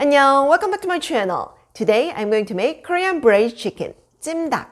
안녕, welcome back to my channel. Today I'm going to make Korean braised chicken, Jjimdak.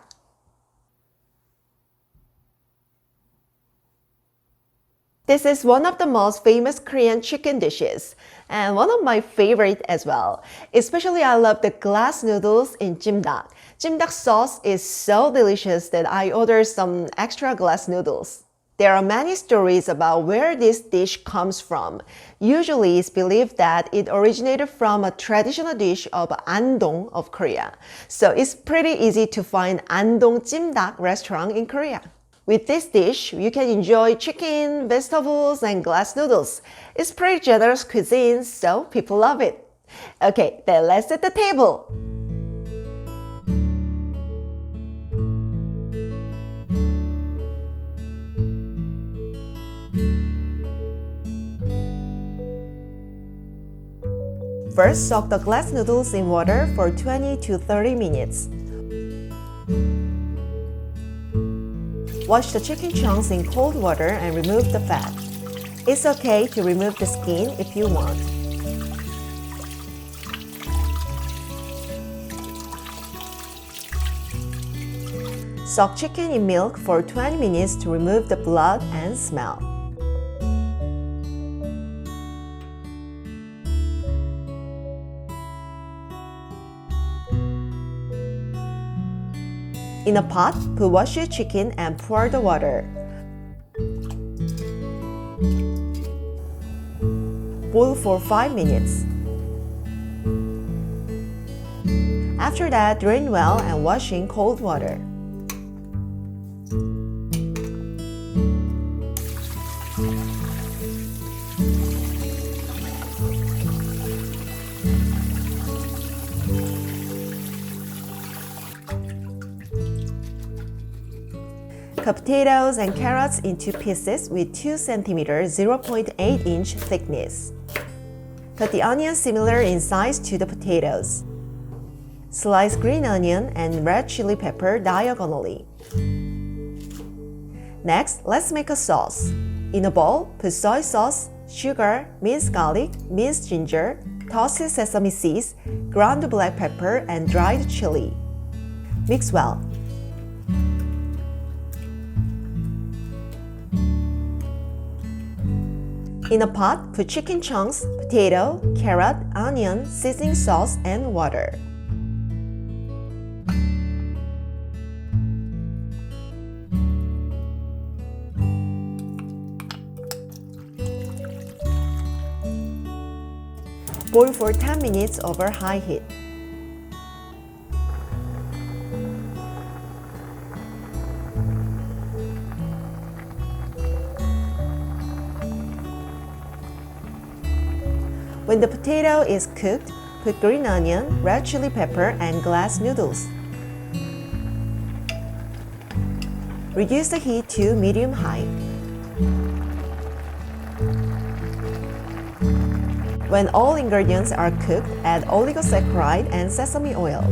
This is one of the most famous Korean chicken dishes and one of my favorite as well. Especially I love the glass noodles in Jjimdak. Jjimdak sauce is so delicious that I ordered some extra glass noodles. There are many stories about where this dish comes from. Usually it's believed that it originated from a traditional dish of Andong of Korea. So it's pretty easy to find Andong Jjimdak restaurant in Korea. With this dish, you can enjoy chicken, vegetables, and glass noodles. It's pretty generous cuisine, so people love it. Okay, then let's set the table. First, soak the glass noodles in water for 20 to 30 minutes. Wash the chicken chunks in cold water and remove the fat. It's okay to remove the skin if you want. Soak chicken in milk for 20 minutes to remove the blood and smell. In a pot, put washed chicken and pour the water. Boil for 5 minutes. After that, drain well and wash in cold water. Cut potatoes and carrots into pieces with 2 cm 0.8 inch thickness. Cut the onion similar in size to the potatoes. Slice green onion and red chili pepper diagonally. Next, let's make a sauce. In a bowl, put soy sauce, sugar, minced garlic, minced ginger, toasted sesame seeds, ground black pepper, and dried chili. Mix well. In a pot, put chicken chunks, potato, carrot, onion, seasoning sauce, and water. Boil for 10 minutes over high heat. When the potato is cooked, put green onion, red chili pepper, and glass noodles. Reduce the heat to medium-high. When all ingredients are cooked, add oligosaccharide and sesame oil.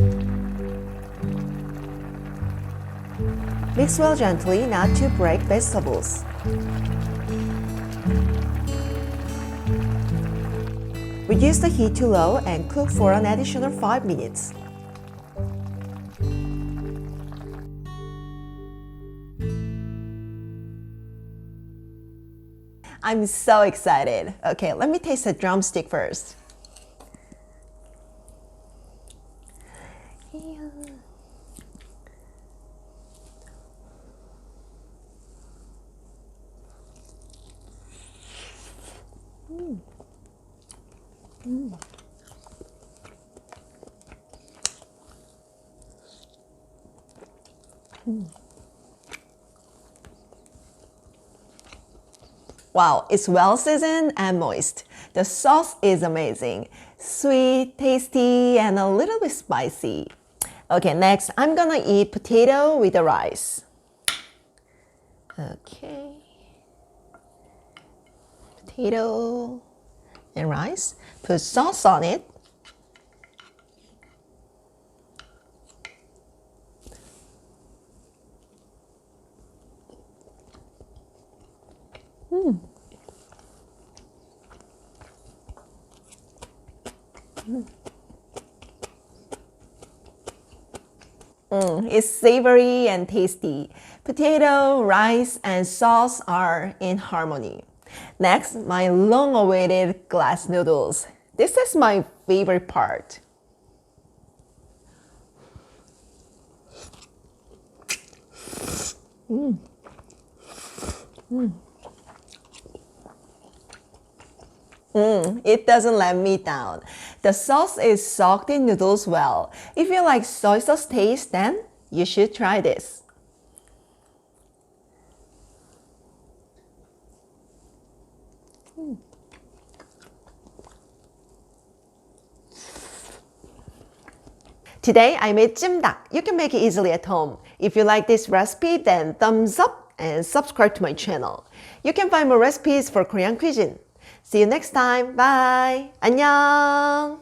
Mix well gently not to break vegetables. Reduce the heat to low and cook for an additional 5 minutes. I'm so excited. Okay, let me taste the drumstick first. Wow, it's well seasoned and moist. The sauce is amazing. Sweet, tasty, and a little bit spicy. Okay, next I'm gonna eat potato with the rice. Okay. Potato and rice. Put sauce on it. It's savory and tasty. Potato, rice, and sauce are in harmony. Next, my long-awaited glass noodles. This is my favorite part. It doesn't let me down. The sauce is soaked in noodles well. If you like soy sauce taste, then you should try this. Today I made jjimdak. You can make it easily at home. If you like this recipe, then thumbs up and subscribe to my channel. You can find more recipes for Korean cuisine. See you next time. Bye. 안녕.